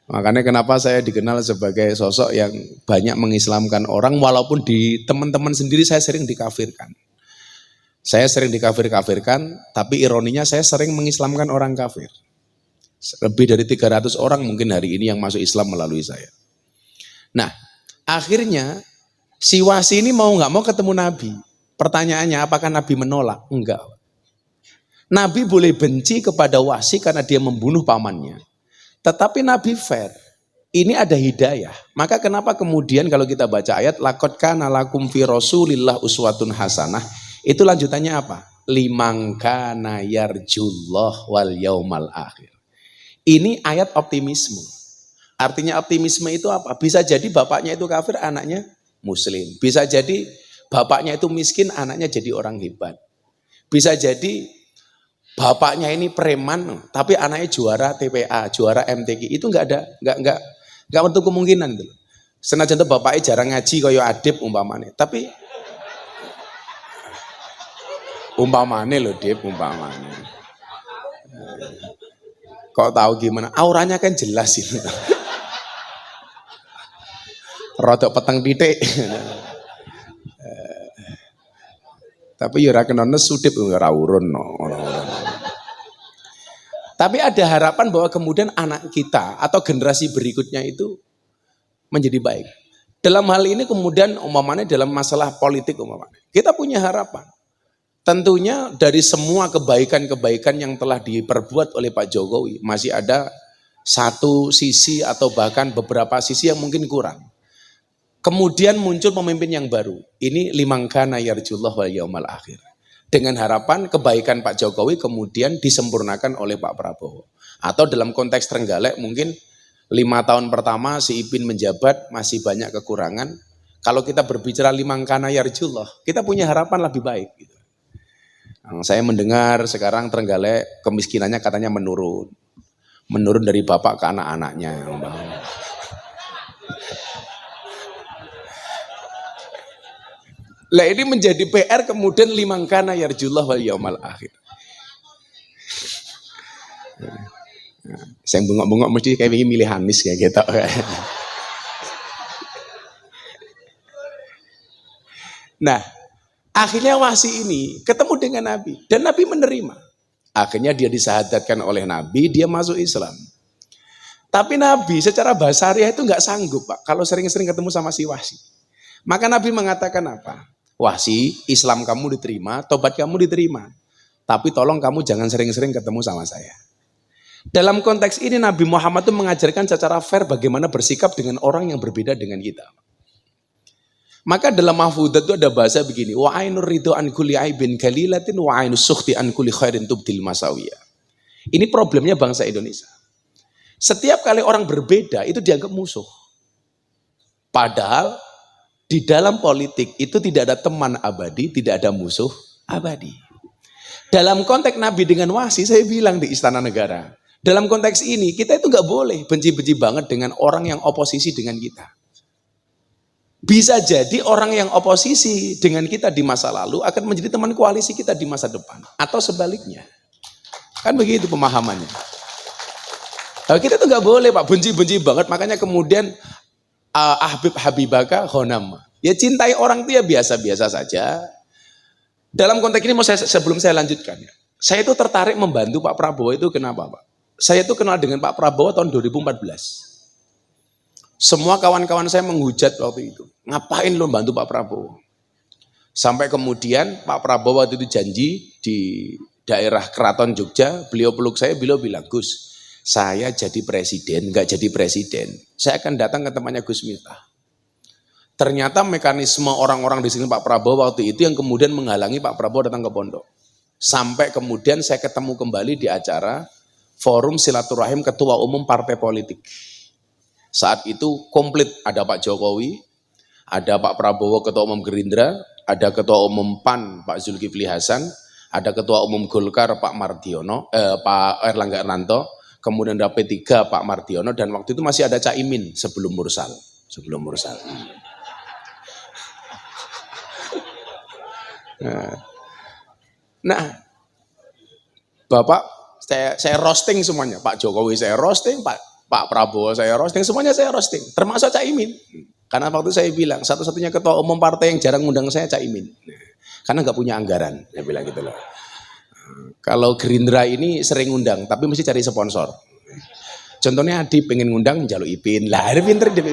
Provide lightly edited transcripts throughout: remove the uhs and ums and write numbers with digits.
Makanya kenapa saya dikenal sebagai sosok yang banyak mengislamkan orang, walaupun di teman-teman sendiri saya sering dikafirkan. Saya sering dikafir-kafirkan, tapi ironinya saya sering mengislamkan orang kafir. Lebih dari 300 orang mungkin hari ini yang masuk Islam melalui saya. Nah, akhirnya si Wasi ini mau nggak mau ketemu Nabi. Pertanyaannya, apakah Nabi menolak? Enggak. Nabi boleh benci kepada Wasi karena dia membunuh pamannya. Tetapi Nabi fair. Ini ada hidayah. Maka kenapa kemudian kalau kita baca ayat laqad kana lakum fi Rasulillah uswatun hasanah, itu lanjutannya apa? Liman kana yarjullah wal yaumal akhir. Ini ayat optimisme. Artinya optimisme itu apa? Bisa jadi bapaknya itu kafir, anaknya muslim. Bisa jadi bapaknya itu miskin, anaknya jadi orang hebat. Bisa jadi bapaknya ini preman, tapi anaknya juara TPA, juara MTQ. Itu nggak untuk kemungkinan itu. Senajan itu bapaknya jarang ngaji kaya Adib umpamane. Tapi umpamane loh Dip, umpamane. Kok tahu gimana? Auranya kan jelas ini. Rodok peteng titik. Tapi ya ora kena nesu Dip ora urun no. Tapi ada harapan bahwa kemudian anak kita atau generasi berikutnya itu menjadi baik. Dalam hal ini kemudian umpamanya dalam masalah politik umpamanya, kita punya harapan. Tentunya dari semua kebaikan-kebaikan yang telah diperbuat oleh Pak Jokowi, masih ada satu sisi atau bahkan beberapa sisi yang mungkin kurang. Kemudian muncul pemimpin yang baru. Ini liman kana yarjullah wal yaumal akhir. Dengan harapan kebaikan Pak Jokowi kemudian disempurnakan oleh Pak Prabowo. Atau dalam konteks Trenggalek mungkin 5 tahun pertama si Ipin menjabat masih banyak kekurangan. Kalau kita berbicara liman kana yarjullah, kita punya harapan lebih baik. Gitu. Nah, saya mendengar sekarang Trenggalek kemiskinannya katanya menurun. Menurun dari bapak ke anak-anaknya. Lah ini menjadi PR kemudian liman kana yarjullah wal yaumal akhir. Saya bengok-bengok mesti kayak ingin milih Hanis kayak gitu. Nah, akhirnya Wasi ini ketemu dengan Nabi dan Nabi menerima. Akhirnya dia disahadatkan oleh Nabi, dia masuk Islam. Tapi Nabi secara basariah itu nggak sanggup Pak kalau sering-sering ketemu sama si Wasi. Maka Nabi mengatakan apa? Wasi, Islam kamu diterima, tobat kamu diterima. Tapi tolong kamu jangan sering-sering ketemu sama saya. Dalam konteks ini Nabi Muhammad itu mengajarkan secara fair bagaimana bersikap dengan orang yang berbeda dengan kita. Maka dalam mahfudzat itu ada bahasa begini, wa ainur ridho an kulli aibin kalilatin wa ainus sukhti an kulli khairin tubdil masawiyah. Ini problemnya bangsa Indonesia. Setiap kali orang berbeda itu dianggap musuh. Padahal di dalam politik itu tidak ada teman abadi, tidak ada musuh abadi. Dalam konteks Nabi dengan Wasi, saya bilang di Istana Negara, dalam konteks ini kita itu nggak boleh benci-benci banget dengan orang yang oposisi dengan kita. Bisa jadi orang yang oposisi dengan kita di masa lalu akan menjadi teman koalisi kita di masa depan. Atau sebaliknya. Kan begitu pemahamannya. Nah, kita tuh nggak boleh Pak, benci-benci banget, makanya kemudian ahbib habibaka honam. Ya cintai orang itu ya biasa-biasa saja. Dalam konteks ini sebelum saya lanjutkan ya. Saya itu tertarik membantu Pak Prabowo itu kenapa Pak? Saya itu kenal dengan Pak Prabowo tahun 2014. Semua kawan-kawan saya menghujat waktu itu. Ngapain lo bantu Pak Prabowo? Sampai kemudian Pak Prabowo waktu itu janji di daerah Keraton Jogja, beliau peluk saya, beliau bilang, Gus, saya jadi presiden, nggak jadi presiden, saya akan datang ke tempatnya Gus Miftah. Ternyata mekanisme orang-orang di sini Pak Prabowo waktu itu yang kemudian menghalangi Pak Prabowo datang ke pondok. Sampai kemudian saya ketemu kembali di acara forum silaturahim ketua umum partai politik. Saat itu komplit, ada Pak Jokowi, ada Pak Prabowo ketua umum Gerindra, ada ketua umum PAN Pak Zulkifli Hasan, ada ketua umum Golkar Pak Mardiono, Pak Erlangga Hartarto, kemudian ada P3 Pak Mardiono, dan waktu itu masih ada Caimin sebelum Mursal. Nah, Bapak, saya roasting semuanya. Pak Jokowi saya roasting, Pak Pak Prabowo saya roasting, semuanya saya roasting, termasuk Caimin. Karena waktu saya bilang, satu-satunya ketua umum partai yang jarang ngundang saya Caimin. Karena nggak punya anggaran, saya bilang gitu loh. Kalau Gerindra ini sering ngundang, tapi mesti cari sponsor. Contohnya Adi pengen ngundang jaluk Ipin, lah ada pinter dia.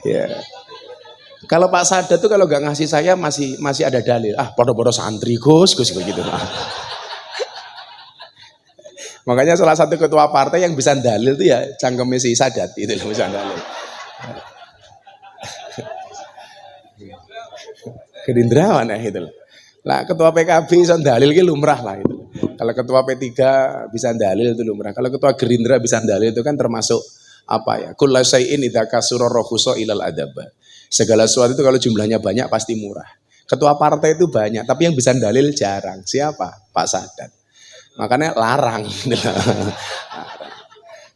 Ya. Kalau Pak Sadat tuh kalau nggak ngasih saya masih ada dalil. Ah, podo-podo santri Gus begitu. Makanya salah satu ketua partai yang bisa dalil itu ya cangkemnya si Sadat itu loh bisa dalil. Gerindra mana itu loh. Lah ketua PKB bisa dalil itu lumrah lah itu. Kalau ketua P3 bisa dalil itu lumrah. Kalau ketua Gerindra bisa dalil itu kan termasuk apa ya? Kullu syai'in idza kasura rakhusa ilal adab. Segala sesuatu itu kalau jumlahnya banyak pasti murah. Ketua partai itu banyak, tapi yang bisa dalil jarang. Siapa? Pak Sadat. Makanya larang.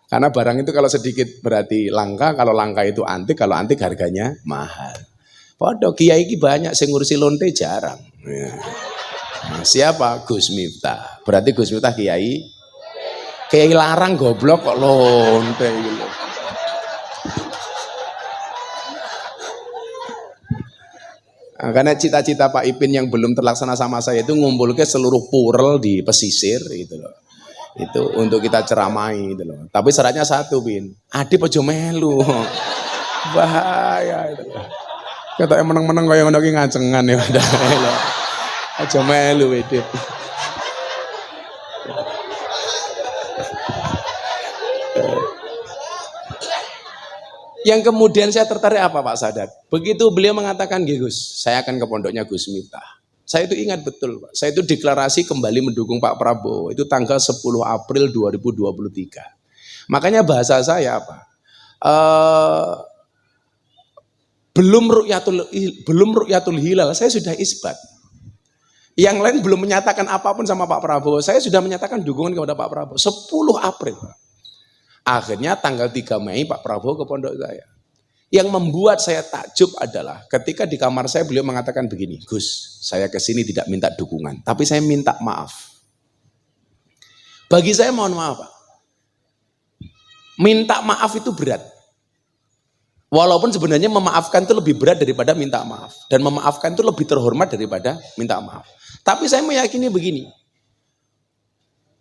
Karena barang itu kalau sedikit berarti langka, kalau langka itu antik, kalau antik harganya mahal. Padahal kiai ini banyak, sing ngurusi lonte jarang. Nah, siapa? Gus Miftah. Berarti Gus Miftah kiai larang goblok kok lonte gitu. Nah, karena cita-cita Pak Ipin yang belum terlaksana sama saya itu ngumpul ke seluruh purel di pesisir gitu loh. Itu untuk kita ceramai gitu loh. Tapi syaratnya satu, Bin. Adi aja melu. Bahaya itu. Kata yang menang-menang kayak ngono ki ngacengan ya padahal. Aja melu Edit. Yang kemudian saya tertarik apa Pak Sadat? Begitu beliau mengatakan, Gus, saya akan ke pondoknya Gus Miftah. Saya itu ingat betul Pak, saya itu deklarasi kembali mendukung Pak Prabowo, itu tanggal 10 April 2023. Makanya bahasa saya apa? Belum ru'yatul hilal, saya sudah isbat. Yang lain belum menyatakan apapun sama Pak Prabowo, saya sudah menyatakan dukungan kepada Pak Prabowo, 10 April. Akhirnya tanggal 3 Mei Pak Prabowo ke pondok saya. Yang membuat saya takjub adalah ketika di kamar saya beliau mengatakan begini, Gus, saya kesini tidak minta dukungan, tapi saya minta maaf. Bagi saya mohon maaf Pak, minta maaf itu berat. Walaupun sebenarnya memaafkan itu lebih berat daripada minta maaf. Dan memaafkan itu lebih terhormat daripada minta maaf. Tapi saya meyakini begini,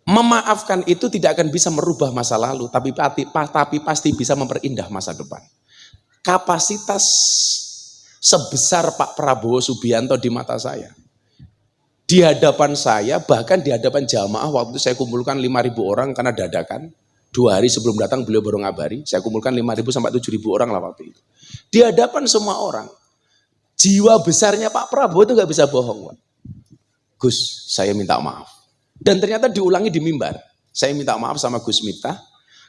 memaafkan itu tidak akan bisa merubah masa lalu, tapi pasti bisa memperindah masa depan. Kapasitas sebesar Pak Prabowo Subianto di mata saya, di hadapan saya, bahkan di hadapan jamaah, waktu itu saya kumpulkan 5.000 orang karena dadakan, 2 hari sebelum datang beliau baru ngabari, saya kumpulkan 5.000 sampai 7.000 orang lah waktu itu. Di hadapan semua orang, jiwa besarnya Pak Prabowo itu gak bisa bohong. Gus, saya minta maaf. Dan ternyata diulangi di mimbar. Saya minta maaf sama Gus Miftah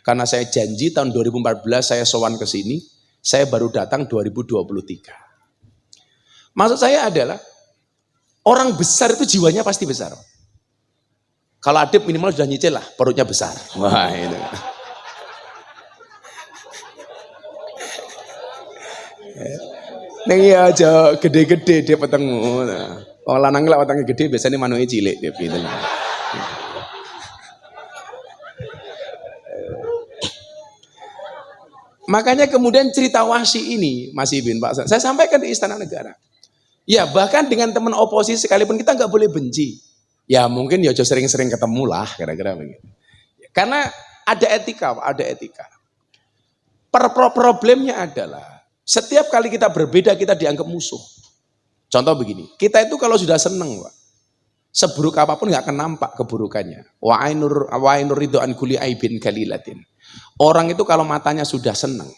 karena saya janji tahun 2014 saya sowan ke sini, saya baru datang 2023. Maksud saya adalah orang besar itu jiwanya pasti besar. Kalau Adib minimal sudah nyicil lah, perutnya besar. Wah itu. Neng ya aja gede-gede dia petengmu. Orang lanang lah petengnya gede biasanya manuke cilik dia gitu. Makanya kemudian cerita Wahsy ini, Mas Ibin, Pak, saya sampaikan di Istana Negara. Ya bahkan dengan teman oposisi sekalipun kita nggak boleh benci. Ya mungkin ya sering-sering ketemu lah, kira-kira begitu. Karena ada etika, Pak, ada etika. Problemnya adalah setiap kali kita berbeda kita dianggap musuh. Contoh begini, kita itu kalau sudah seneng, Pak, seburuk apapun nggak akan nampak keburukannya. Wa ainur ridho an kulli aibin kalilatin. Orang itu kalau matanya sudah senang,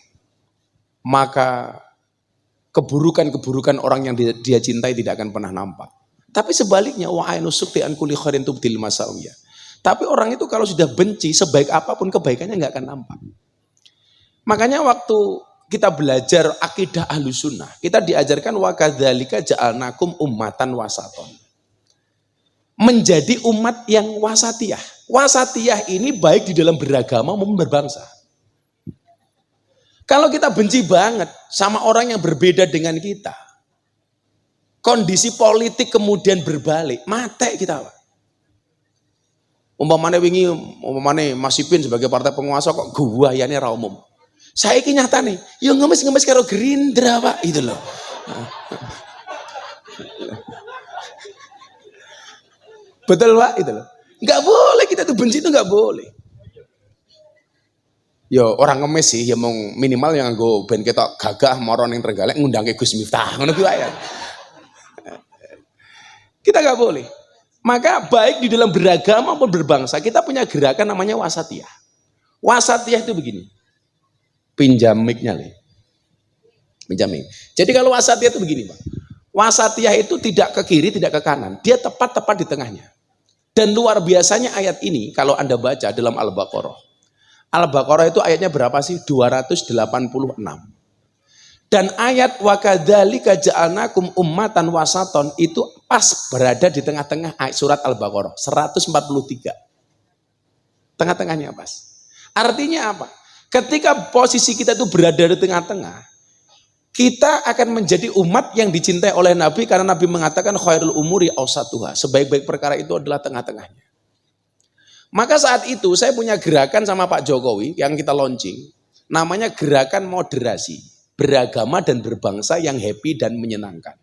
maka keburukan-keburukan orang yang dia cintai tidak akan pernah nampak. Tapi sebaliknya, wa ainus sukti an kulli khairin tubdil masawiyah. Tapi orang itu kalau sudah benci, sebaik apapun kebaikannya nggak akan nampak. Makanya waktu kita belajar akidah Ahlussunnah, kita diajarkan wa kadzalika ja'alnakum ummatan wasaton. Menjadi umat yang wasatiyah. Wasatiyah ini baik di dalam beragama maupun berbangsa. Kalau kita benci banget sama orang yang berbeda dengan kita, kondisi politik kemudian berbalik, mate kita, Pak. Umpamane Mas Ipin sebagai partai penguasa kok guayane ra umum. Saiki nyatane ya ngemis-ngemis karo Gerindra, Pak, itu loh. Betul, Pak, itu loh. Enggak boleh kita tuh benci, itu enggak boleh. Ya orang ngemis sih, ya mau minimal yang nggo ben ketok gagah moro ning Trenggalek ngundangke Gus Miftah, ngono kuwi wae. Kita enggak boleh. Maka baik di dalam beragama maupun berbangsa, kita punya gerakan namanya wasatiyah. Wasatiyah itu begini. Pinjam mic-nya, Le. Pinjam mic. Jadi kalau wasatiyah itu begini, Pak. Wasatiyah itu tidak ke kiri, tidak ke kanan. Dia tepat-tepat di tengahnya. Dan luar biasanya ayat ini kalau Anda baca dalam Al-Baqarah. Al-Baqarah itu ayatnya berapa sih? 286. Dan ayat wa kadzalika ja'alnakum ummatan wasaton itu pas berada di tengah-tengah ayat surat Al-Baqarah 143. Tengah-tengahnya pas. Artinya apa? Ketika posisi kita itu berada di tengah-tengah, kita akan menjadi umat yang dicintai oleh Nabi karena Nabi mengatakan khairul umuri awsatuha. Sebaik-baik perkara itu adalah tengah-tengahnya. Maka saat itu saya punya gerakan sama Pak Jokowi yang kita launching, namanya gerakan moderasi, beragama dan berbangsa yang happy dan menyenangkan.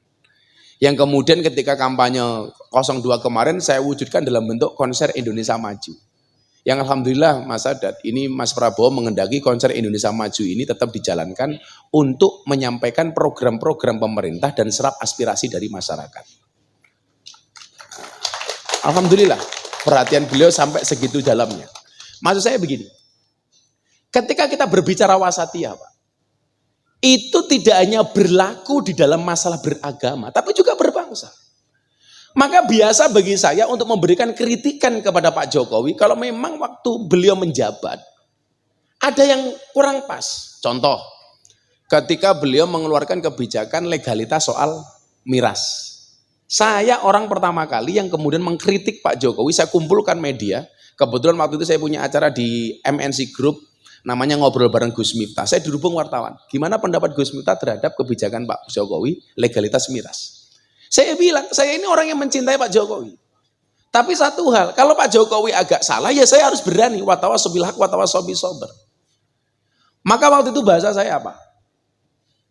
Yang kemudian ketika kampanye 02 kemarin saya wujudkan dalam bentuk konser Indonesia Maju. Yang alhamdulillah Mas Sadat, ini Mas Prabowo mengendaki konser Indonesia Maju ini tetap dijalankan untuk menyampaikan program-program pemerintah dan serap aspirasi dari masyarakat. Alhamdulillah. Perhatian beliau sampai segitu dalamnya. Maksud saya begini, ketika kita berbicara wasatiyah, Pak, itu tidak hanya berlaku di dalam masalah beragama, tapi juga berbangsa. Maka biasa bagi saya untuk memberikan kritikan kepada Pak Jokowi, kalau memang waktu beliau menjabat, ada yang kurang pas. Contoh, ketika beliau mengeluarkan kebijakan legalitas soal miras. Saya orang pertama kali yang kemudian mengkritik Pak Jokowi, saya kumpulkan media, kebetulan waktu itu saya punya acara di MNC Group, namanya Ngobrol Bareng Gus Miftah, saya dihubung wartawan, gimana pendapat Gus Miftah terhadap kebijakan Pak Jokowi, legalitas miras. Saya bilang, saya ini orang yang mencintai Pak Jokowi. Tapi satu hal, kalau Pak Jokowi agak salah, ya saya harus berani, watawasobil haq, watawasobil sober. Maka waktu itu bahasa saya apa?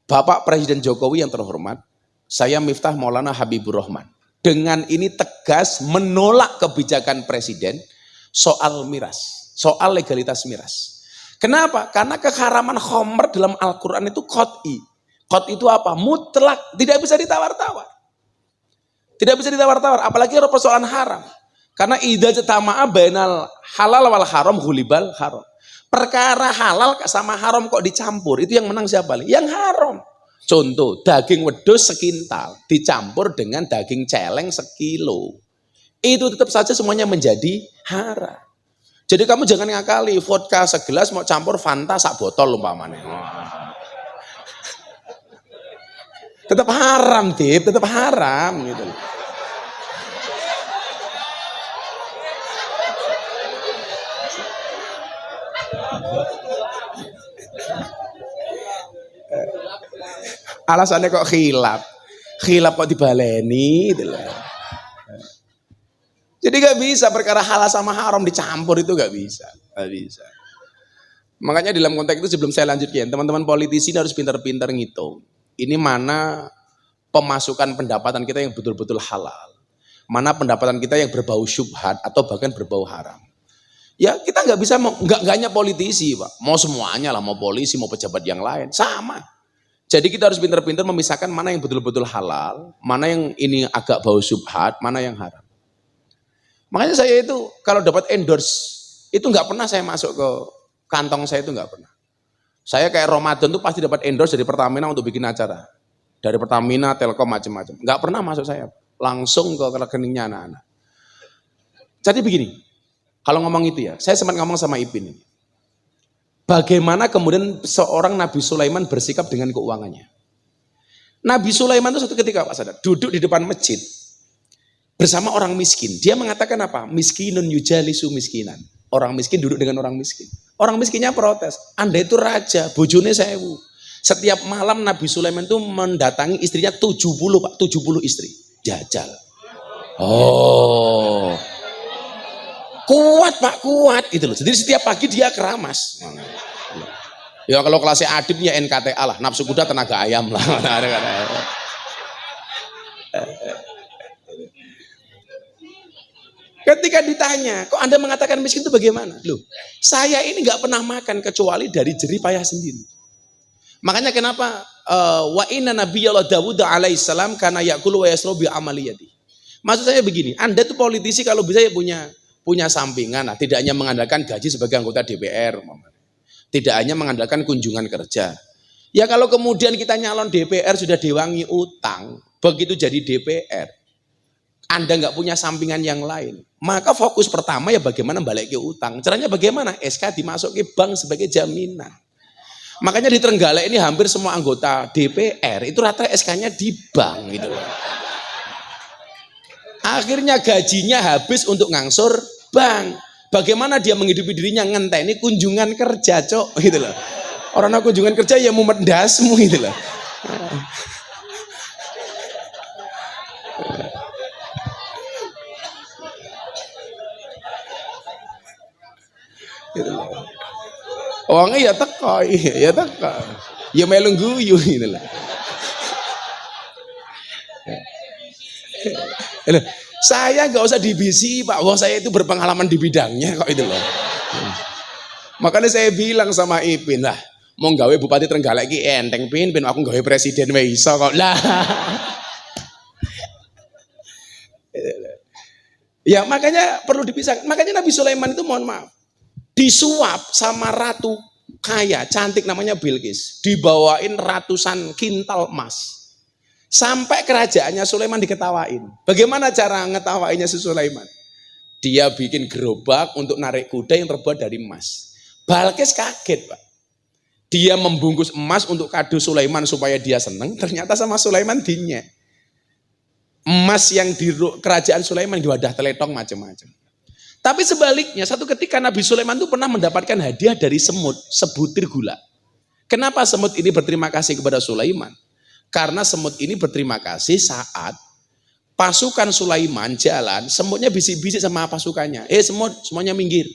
Bapak Presiden Jokowi yang terhormat, saya Miftah Maulana Habibur Rahman. Dengan ini tegas menolak kebijakan presiden soal miras, soal legalitas miras. Kenapa? Karena keharaman khamr dalam Al-Quran itu qat'i. Qat itu apa? Mutlak, tidak bisa ditawar-tawar. Tidak bisa ditawar-tawar, apalagi persoalan haram. Karena idza jatama'a bainal halal wal haram ghulibal haram. Perkara halal sama haram kok dicampur, itu yang menang siapa? Yang haram. Contoh, daging wedhus sekintal dicampur dengan daging celeng sekilo. Itu tetap saja semuanya menjadi haram. Jadi kamu jangan ngakali, vodka segelas mau campur Fanta sak botol umpamanya. Tetap haram, Tip, tetap haram gitu. Alasannya kok khilaf kok dibaleni gitu loh. Jadi gak bisa perkara halal sama haram dicampur, itu gak bisa. Makanya dalam konteks itu sebelum saya lanjutkan, teman-teman politisi harus pintar-pintar ngitung. Ini mana pemasukan pendapatan kita yang betul-betul halal, mana pendapatan kita yang berbau syubhat atau bahkan berbau haram. Ya kita nggak bisa, nggak hanya politisi, Pak. Mau semuanya lah, mau polisi, mau pejabat yang lain, sama. Jadi kita harus pintar-pintar memisahkan mana yang betul-betul halal, mana yang ini agak bau syubhat, mana yang haram. Makanya saya itu kalau dapat endorse, itu nggak pernah saya masuk ke kantong saya, itu nggak pernah. Saya kayak Ramadan tuh pasti dapat endorse dari Pertamina untuk bikin acara. Dari Pertamina, Telkom, macam-macam. Nggak pernah masuk saya, langsung ke rekeningnya anak-anak. Jadi begini, kalau ngomong itu ya, saya sempat ngomong sama Ipin ini. Bagaimana kemudian seorang Nabi Sulaiman bersikap dengan keuangannya. Nabi Sulaiman itu suatu ketika Pak Sadat, duduk di depan masjid bersama orang miskin. Dia mengatakan apa? Miskinun yujalisu miskinan. Orang miskin duduk dengan orang miskin. Orang miskinnya protes, Anda itu raja, bojone 1000. Setiap malam Nabi Sulaiman itu mendatangi istrinya 70 Pak, 70 istri. Jajal. Oh. Kuat Pak, kuat itu loh. Jadi setiap pagi dia keramas. Ya kalau kelasnya Adib ya NKTA lah, nafsu kuda tenaga ayam lah. Ketika ditanya, kok Anda mengatakan miskin itu bagaimana? Loh, saya ini nggak pernah makan kecuali dari jerih payah sendiri. Makanya kenapa wa inna nabiyallah Dawud alaihissalam karena yakulu wa yasrobi amaliyati. Maksud saya begini, Anda tuh politisi kalau bisa ya punya sampingan, nah, tidak hanya mengandalkan gaji sebagai anggota DPR, tidak hanya mengandalkan kunjungan kerja. Ya kalau kemudian kita nyalon DPR sudah diwangi utang, begitu jadi DPR, Anda nggak punya sampingan yang lain, maka fokus pertama ya bagaimana balik ke utang. Caranya bagaimana? SK dimasuki bank sebagai jaminan. Makanya di Trenggalek ini hampir semua anggota DPR itu rata SK-nya di bank gitu loh. Akhirnya gajinya habis untuk ngangsur bank. Bagaimana dia menghidupi dirinya ngenteni kunjungan kerja, cok, gitu loh. Orang kunjungan kerja ya mumet dasmu gitu loh. Gitu loh. Orangnya ya teko, ya teko. Ya melu guyu gitu loh. Saya nggak usah dibisi Pak, wah saya itu berpengalaman di bidangnya kok itu loh. Makanya saya bilang sama Ipin lah, mau gawe Bupati Trenggalek ki enteng pin aku gawe presiden wae iso kok lah. Ya makanya perlu dipisahkan. Makanya Nabi Sulaiman itu mohon maaf disuap sama ratu kaya cantik namanya Bilqis, dibawain ratusan kintal emas. Sampai kerajaannya Sulaiman diketawain. Bagaimana cara ngetawainnya si Sulaiman? Dia bikin gerobak untuk narik kuda yang terbuat dari emas. Bilqis kaget Pak. Dia membungkus emas untuk kado Sulaiman supaya dia seneng. Ternyata sama Sulaiman dinyek. Emas yang di kerajaan Sulaiman di wadah teletong macam-macam. Tapi sebaliknya satu ketika Nabi Sulaiman itu pernah mendapatkan hadiah dari semut, sebutir gula. Kenapa semut ini berterima kasih kepada Sulaiman? Karena semut ini berterima kasih saat pasukan Sulaiman jalan, semutnya bisik-bisik sama pasukannya. Semut, semuanya minggir.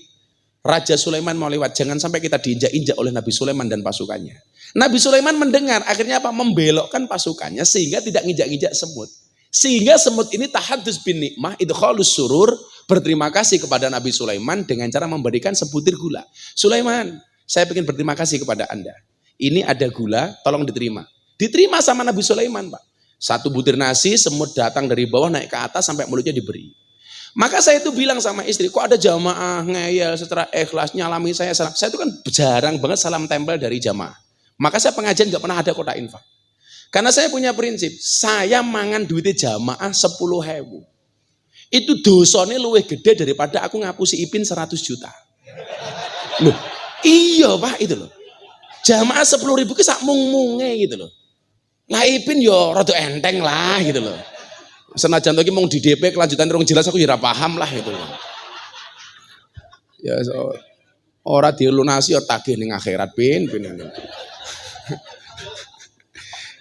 Raja Sulaiman mau lewat, jangan sampai kita diinjak-injak oleh Nabi Sulaiman dan pasukannya. Nabi Sulaiman mendengar, akhirnya apa? Membelokkan pasukannya sehingga tidak nginjak-injak semut. Sehingga semut ini tahadus bin nikmah, idkhalus surur, berterima kasih kepada Nabi Sulaiman dengan cara memberikan sebutir gula. Sulaiman, saya ingin berterima kasih kepada Anda. Ini ada gula, tolong diterima. Diterima sama Nabi Sulaiman Pak. Satu butir nasi, semut datang dari bawah naik ke atas sampai mulutnya diberi. Maka saya itu bilang sama istri, kok ada jamaah ngeyel secara ikhlas nyalami saya salam. Saya itu kan jarang banget salam tempel dari jamaah. Maka saya pengajian gak pernah ada kotak infak. Karena saya punya prinsip, saya mangan duitnya jamaah 10.000. Itu dosanya luwih gede daripada aku ngapusi Ipin 100 juta. Loh, iya Pak itu loh. Jamaah 10.000 itu sak mung-munge gitu loh. Lah Ipin yo rada enteng lah gitu loh. Senajan to ki mung di DP kelanjutan rong jelas aku ya ora paham lah gitu loh. Ya so, ora dilunasi yo tagih ning akhirat pin.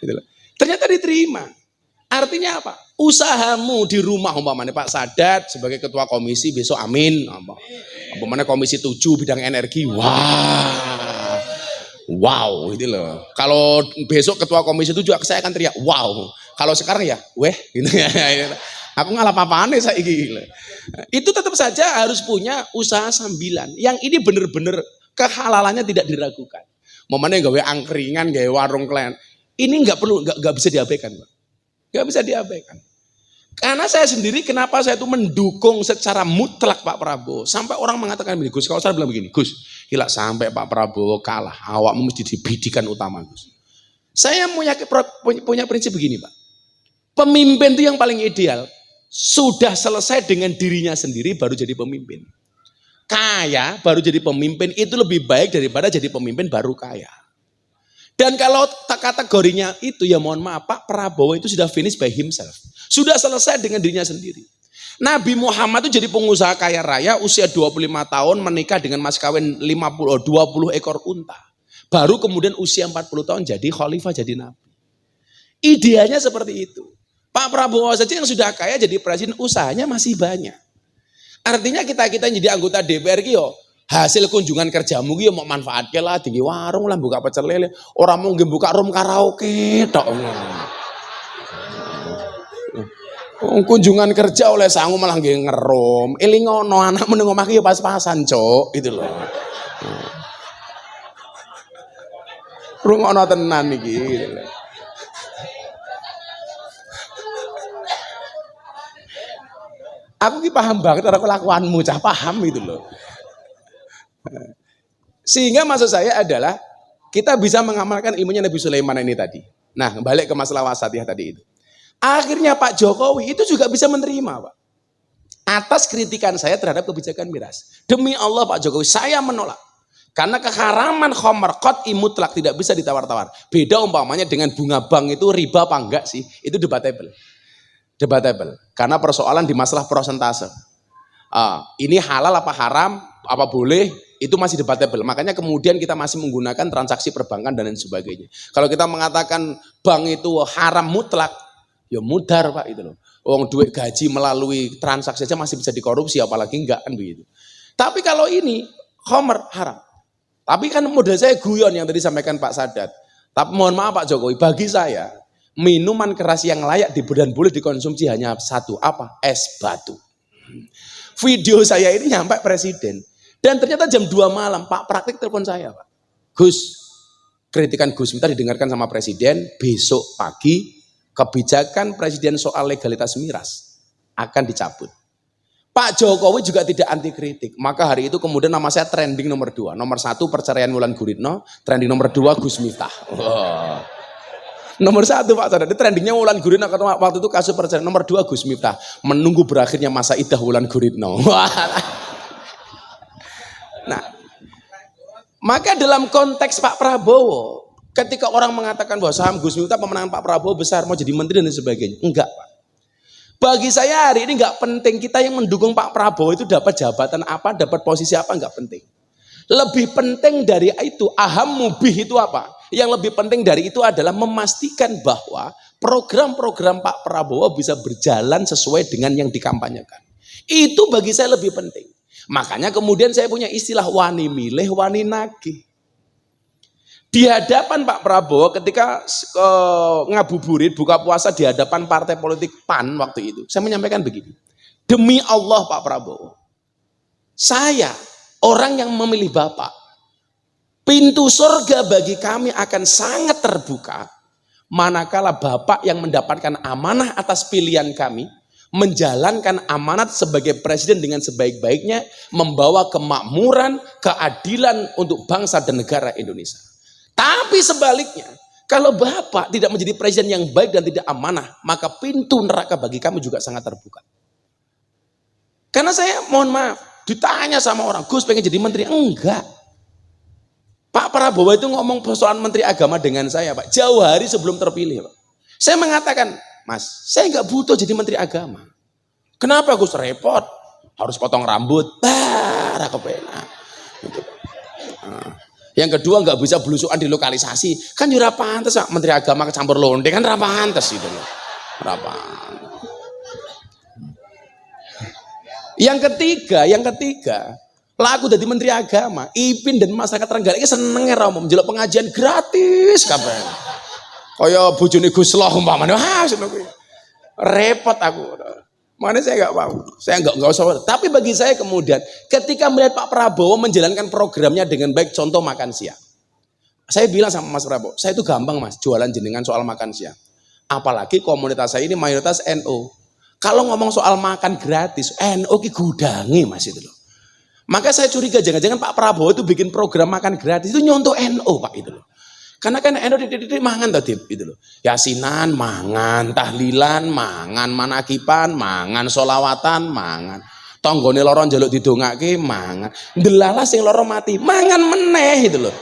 Gitu loh. Ternyata diterima. Artinya apa? Usahamu di rumah umpamanya Pak Sadat sebagai ketua komisi besok amin. Umpamanya komisi 7 bidang energi. Wow, itu loh. Kalau besok ketua komisi 7 saya akan teriak wow. Kalau sekarang ya, weh gitu ya. Aku ngalah apa-apaan nih saiki. Itu tetap saja harus punya usaha sambilan. Yang ini benar-benar kehalalannya tidak diragukan. Momennya gawe angkringan, gawe warung klien. Ini nggak bisa diabaikan, Pak. Nggak bisa diabaikan. Karena saya sendiri kenapa saya itu mendukung secara mutlak Pak Prabowo. Sampai orang mengatakan begini, Gus, kalau saya bilang begini, Gus, gila sampai Pak Prabowo kalah, awakmu mesti dibidikan utama, Gus. Saya punya prinsip begini, Pak. Pemimpin itu yang paling ideal, sudah selesai dengan dirinya sendiri baru jadi pemimpin. Kaya baru jadi pemimpin itu lebih baik daripada jadi pemimpin baru kaya. Dan kalau kategorinya itu ya mohon maaf Pak Prabowo itu sudah finish by himself. Sudah selesai dengan dirinya sendiri. Nabi Muhammad itu jadi pengusaha kaya raya usia 25 tahun menikah dengan mas kawin 20 ekor unta. Baru kemudian usia 40 tahun jadi khalifah, jadi nabi. Ideanya seperti itu. Pak Prabowo saja yang sudah kaya jadi presiden, usahanya masih banyak. Artinya kita yang jadi anggota DPR yo hasil kunjungan kerjamu yo mau manfaatke lah, tinggi warung lah, buka pecel lele, orang mau buka room karaoke tok. Kunjungan kerja oleh sangu malah nggih ngerom. Elingono anak meneng omah ki pas-pasan, Cuk, itu loh. Rungono tenan iki. Aku ki paham banget karo kelakuanmu, cah paham itu loh. Sehingga maksud saya adalah kita bisa mengamalkan ilmunya Nabi Sulaiman ini tadi. Nah, balik ke masalah wasatiyah tadi itu. Akhirnya Pak Jokowi itu juga bisa menerima, Pak. Atas kritikan saya terhadap kebijakan miras. Demi Allah Pak Jokowi, saya menolak. Karena keharaman khamr qat'i mutlak tidak bisa ditawar-tawar. Beda umpamanya dengan bunga bank itu riba apa enggak sih? Itu debatable. Debatable. Karena persoalan di masalah persentase. Ini halal apa haram, apa boleh, itu masih debatable. Makanya kemudian kita masih menggunakan transaksi perbankan dan lain sebagainya. Kalau kita mengatakan bank itu haram mutlak, ya mudar Pak itu loh. Uang duit gaji melalui transaksi saja masih bisa dikorupsi, apalagi enggak kan begitu. Tapi kalau ini khamr haram. Tapi kan model saya guyon yang tadi sampaikan Pak Sadat. Tapi mohon maaf Pak Jokowi, bagi saya minuman keras yang layak dan boleh dikonsumsi hanya satu, apa? Es batu. Video saya ini nyampe presiden. Dan ternyata jam 2 malam Pak Praktik telepon saya, Pak. Gus, kritikan Gus minta didengarkan sama presiden, besok pagi kebijakan presiden soal legalitas miras akan dicabut. Pak Jokowi juga tidak anti kritik. Maka hari itu kemudian nama saya trending nomor 2. Nomor 1 perceraian Wulan Guritno, trending nomor 2 Gus Miftah. Wow. Nomor 1 Pak Saudara, trendingnya Wulan Guritno waktu itu kasus perceraian. Nomor 2 Gus Miftah, menunggu berakhirnya masa idah Wulan Guritno. Nah, maka dalam konteks Pak Prabowo, ketika orang mengatakan bahwa saham Gus Miftah pemenangan Pak Prabowo besar, mau jadi menteri dan sebagainya. Enggak, Pak. Bagi saya hari ini enggak penting kita yang mendukung Pak Prabowo itu dapat jabatan apa, dapat posisi apa, enggak penting. Lebih penting dari itu, aham mubih itu apa? Yang lebih penting dari itu adalah memastikan bahwa program-program Pak Prabowo bisa berjalan sesuai dengan yang dikampanyekan. Itu bagi saya lebih penting. Makanya kemudian saya punya istilah wani milih, wani nagih. Di hadapan Pak Prabowo ketika ngabuburit buka puasa di hadapan partai politik PAN waktu itu, saya menyampaikan begini. Demi Allah Pak Prabowo, saya orang yang memilih Bapak, pintu surga bagi kami akan sangat terbuka manakala Bapak yang mendapatkan amanah atas pilihan kami, menjalankan amanat sebagai presiden dengan sebaik-baiknya, membawa kemakmuran, keadilan untuk bangsa dan negara Indonesia. Tapi sebaliknya, kalau Bapak tidak menjadi presiden yang baik dan tidak amanah, maka pintu neraka bagi kami juga sangat terbuka. Karena saya mohon maaf, ditanya sama orang, Gus pengen jadi menteri? Enggak. Pak Prabowo itu ngomong persoalan menteri agama dengan saya, Pak, jauh hari sebelum terpilih, Pak. Saya mengatakan, Mas, saya nggak butuh jadi menteri agama. Kenapa Gus? Repot, harus potong rambut, kepenak. Gitu. Yang kedua nggak bisa belusukan di lokalisasi, kan juga pantas Pak, menteri agama kecampur londe kan pantas itu loh. Yang ketiga, laku dari menteri agama, Ipin dan masyarakat Trenggalek senengnya ramu menjelok pengajian gratis kabeh. Kaya bojone Gus Loh umpamane, repot aku. Mana saya nggak mau, saya nggak usah. Tapi bagi saya kemudian, ketika melihat Pak Prabowo menjalankan programnya dengan baik, contoh makan siang, saya bilang sama Mas Prabowo, saya itu gampang Mas, jualan jenengan soal makan siang. Apalagi komunitas saya ini mayoritas NU. Kalau ngomong soal makan gratis, NU ki gudangi Mas itu loh. Maka saya curiga jangan-jangan Pak Prabowo itu bikin program makan gratis itu nyontoh NU Pak itu loh. Karena kan NU titik-titik mangan tadi itu loh. Yasinan mangan, tahlilan mangan, manakipan mangan, solawatan mangan. Tonggone loro njaluk didongake mangan. Delala sing loro mati mangan meneh itu loh.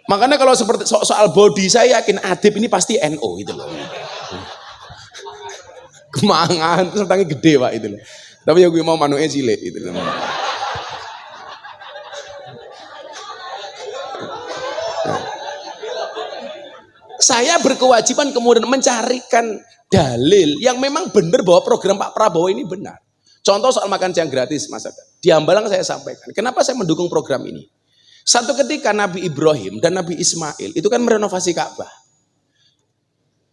Makanya kalau seperti soal body saya yakin Adib ini pasti NU itu loh. Kemangan terus tangi gede Pak itu loh. Tapi ya gue mau manuke cilik itu loh. Saya berkewajiban kemudian mencarikan dalil yang memang benar bahwa program Pak Prabowo ini benar. Contoh soal makan siang gratis, Mas Aga. Di Hambalang saya sampaikan, kenapa saya mendukung program ini. Satu ketika Nabi Ibrahim dan Nabi Ismail itu kan merenovasi Ka'bah.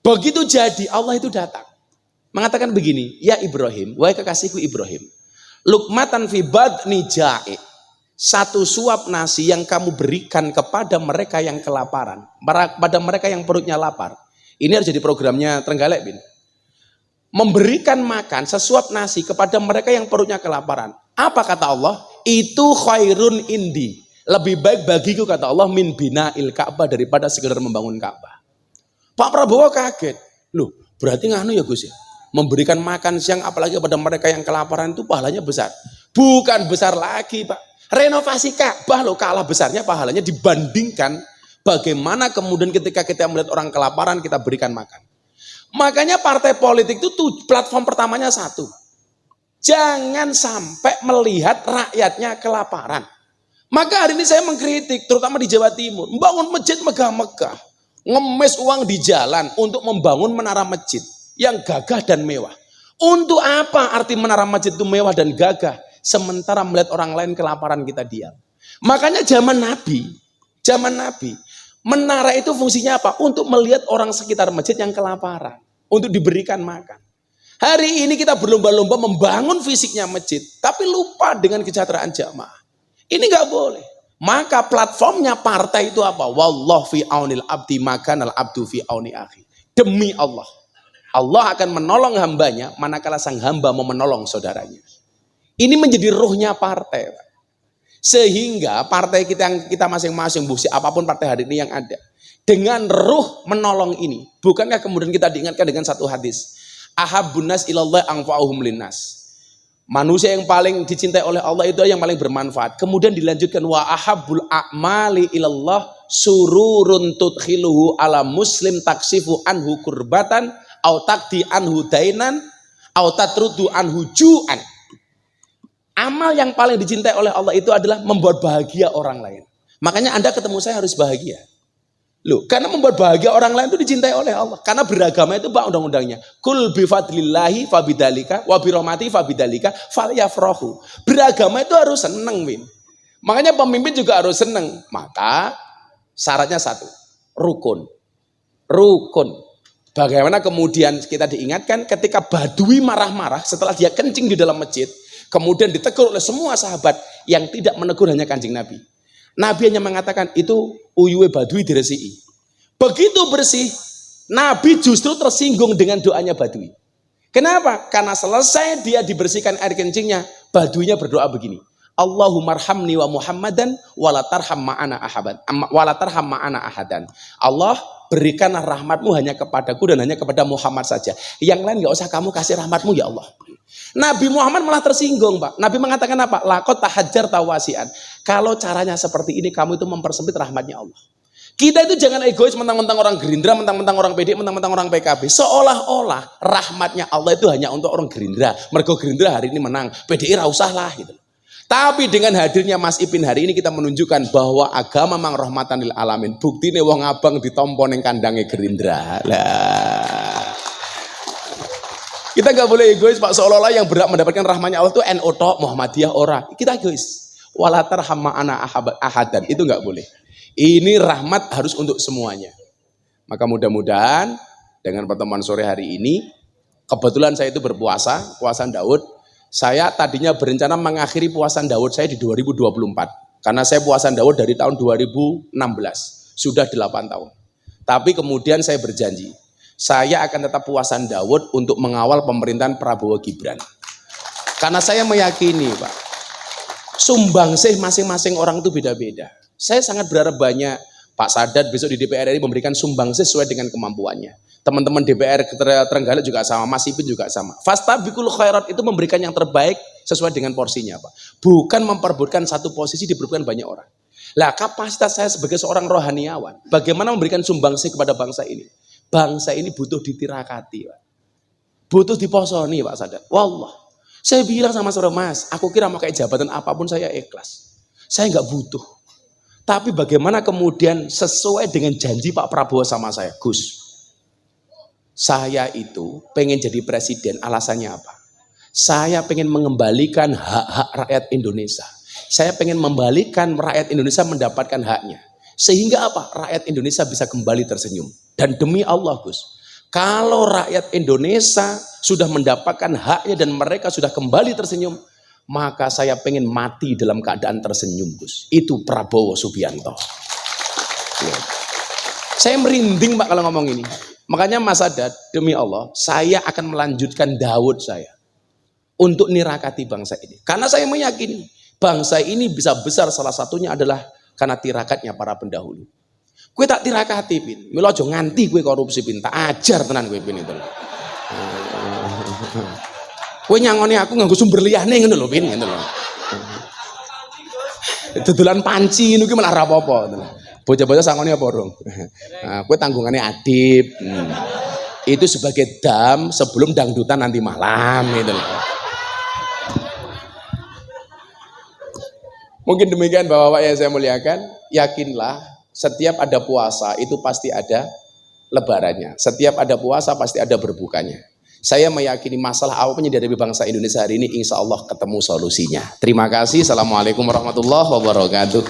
Begitu jadi Allah itu datang. Mengatakan begini, ya Ibrahim, wahai kekasihku Ibrahim. Lukmatan fi badni ja'i. Satu suap nasi yang kamu berikan kepada mereka yang kelaparan, pada mereka yang perutnya lapar. Ini harus jadi programnya Trenggalek, Bin. Memberikan makan sesuap nasi kepada mereka yang perutnya kelaparan. Apa kata Allah? Itu khairun indi. Lebih baik bagiku kata Allah min bina'il Ka'bah daripada sekedar membangun Ka'bah. Pak Prabowo kaget. Loh, berarti nganu ya Gus ya? Memberikan makan siang apalagi kepada mereka yang kelaparan itu pahalanya besar. Bukan besar lagi, Pak. Renovasi Ka'bah loh kalah besarnya pahalanya dibandingkan bagaimana kemudian ketika kita melihat orang kelaparan kita berikan makan. Makanya partai politik itu platform pertamanya satu. Jangan sampai melihat rakyatnya kelaparan. Maka hari ini saya mengkritik terutama di Jawa Timur. Membangun masjid megah-megah. Ngemis uang di jalan untuk membangun menara masjid yang gagah dan mewah. Untuk apa arti menara masjid itu mewah dan gagah? Sementara melihat orang lain kelaparan kita diam. Makanya zaman Nabi, menara itu fungsinya apa? Untuk melihat orang sekitar masjid yang kelaparan, untuk diberikan makan. Hari ini kita berlomba-lomba membangun fisiknya masjid, tapi lupa dengan kesejahteraan jamaah. Ini nggak boleh. Maka platformnya partai itu apa? Wallahu fi aunil abdi makanal abdu fi auni akhi. Demi Allah, Allah akan menolong hambanya manakala sang hamba mau menolong saudaranya. Ini menjadi ruhnya partai. Sehingga partai kita yang kita masing-masing, busi apapun partai hari ini yang ada, dengan ruh menolong ini, bukankah kemudian kita diingatkan dengan satu hadis, ahabbun nas ilallah anfa'uhum linnas. Manusia yang paling dicintai oleh Allah itu yang paling bermanfaat. Kemudian dilanjutkan wa ahabbul a'mali ilallah sururun tudkhiluhu ala muslim taksifu anhu kurbatan au takdi anhu dainan au tatrudu anhu ju'an. Amal yang paling dicintai oleh Allah itu adalah membuat bahagia orang lain. Makanya Anda ketemu saya harus bahagia. Loh, karena membuat bahagia orang lain itu dicintai oleh Allah. Karena beragama itu Pak undang-undangnya. Kul bifadlillahi fabidalika wa birahmati fabidalika falyafrahu. Beragama itu harus seneng, Win. Makanya pemimpin juga harus seneng. Maka syaratnya satu, rukun. Rukun. Bagaimana kemudian kita diingatkan ketika Badui marah-marah setelah dia kencing di dalam masjid. Kemudian ditegur oleh semua sahabat yang tidak menegur hanya Kanjeng Nabi. Nabi hanya mengatakan itu uyuwe Badui diresiki. Begitu bersih, Nabi justru tersinggung dengan doanya Badui. Kenapa? Karena selesai dia dibersihkan air kencingnya, Baduinya berdoa begini. Allahumarhamni wa Muhammadan walatarham ma'ana ahadan. Allah, berikanlah rahmatmu hanya kepadaku dan hanya kepada Muhammad saja. Yang lain gak usah kamu kasih rahmatmu ya Allah. Nabi Muhammad malah tersinggung, Pak. Nabi mengatakan apa? Lakot tahajar tawasian. Kalau caranya seperti ini, kamu itu mempersempit rahmatnya Allah. Kita itu jangan egois mentang-mentang orang Gerindra, mentang-mentang orang PD, mentang-mentang orang PKB. Seolah-olah rahmatnya Allah itu hanya untuk orang Gerindra. Mergo Gerindra hari ini menang, PDI ra usah lah gitu. Tapi dengan hadirnya Mas Ipin hari ini kita menunjukkan bahwa agama mang rahmatan lil alamin. Buktine wong abang ditompo ning kandange Gerindra. Lah. Kita nggak boleh egois, Pak. Seolah-olah yang berhak mendapatkan rahmatnya Allah itu NU tok, Muhammadiyah ora. Kita egois. Walatar hamma ana ahadan, itu nggak boleh. Ini rahmat harus untuk semuanya. Maka mudah-mudahan dengan pertemuan sore hari ini, kebetulan saya itu berpuasa, puasa Daud. Saya tadinya berencana mengakhiri puasa Daud saya di 2024. Karena saya puasa Daud dari tahun 2016. Sudah 8 tahun. Tapi kemudian saya berjanji, saya akan tetap puasa Daud untuk mengawal pemerintahan Prabowo Gibran. Karena saya meyakini, Pak, sumbangsih masing-masing orang itu beda-beda. Saya sangat berharap banyak Pak Sadat besok di DPR RI memberikan sumbangsih sesuai dengan kemampuannya. Teman-teman DPR Trenggalek juga sama, Mas Ipin juga sama. Fastabiqul khairat itu memberikan yang terbaik sesuai dengan porsinya, Pak. Bukan memperebutkan satu posisi diperebutkan banyak orang. Lah, kapasitas saya sebagai seorang rohaniawan, bagaimana memberikan sumbangsih kepada bangsa ini? Bangsa ini butuh ditirakati, Pak. butuh diposoni Pak Sadat. Wallah. Saya bilang sama saudara, Mas, aku kira mau kayak jabatan apapun saya ikhlas. Saya nggak butuh. Tapi bagaimana kemudian sesuai dengan janji Pak Prabowo sama saya, Gus, saya itu pengen jadi presiden, alasannya apa? Saya pengen mengembalikan hak-hak rakyat Indonesia. Saya pengen membalikan rakyat Indonesia mendapatkan haknya. Sehingga apa? Rakyat Indonesia bisa kembali tersenyum. Dan demi Allah Gus, kalau rakyat Indonesia sudah mendapatkan haknya dan mereka sudah kembali tersenyum, maka saya pengen mati dalam keadaan tersenyum Gus. Itu Prabowo Subianto. Ya. Saya merinding Pak kalau ngomong ini. Makanya Mas Sadat, demi Allah, saya akan melanjutkan Daud saya untuk nirakati bangsa ini. Karena saya meyakini bangsa ini bisa besar, salah satunya adalah karena tirakatnya para pendahulu. Kue tak tirakati pin, milo aja nganti kue korupsi pin, tak ajar tenan kue pin itu. Kue nyangoni aku nganggo sumber liyane ngono lho pin, ngono lho. Dodolan panci ngono ki malah ra apa-apa ngono. Bocah-bocah sangone apa dong? Nah, kue tanggungannya Adib. Itu sebagai dam sebelum dangdutan nanti malam itu loh. Mungkin demikian Bapak-bapak yang saya muliakan, yakinlah setiap ada puasa itu pasti ada lebarannya. Setiap ada puasa pasti ada berbukanya. Saya meyakini masalah apapun yang dihadapi bangsa Indonesia hari ini insya Allah ketemu solusinya. Terima kasih. Assalamualaikum warahmatullahi wabarakatuh.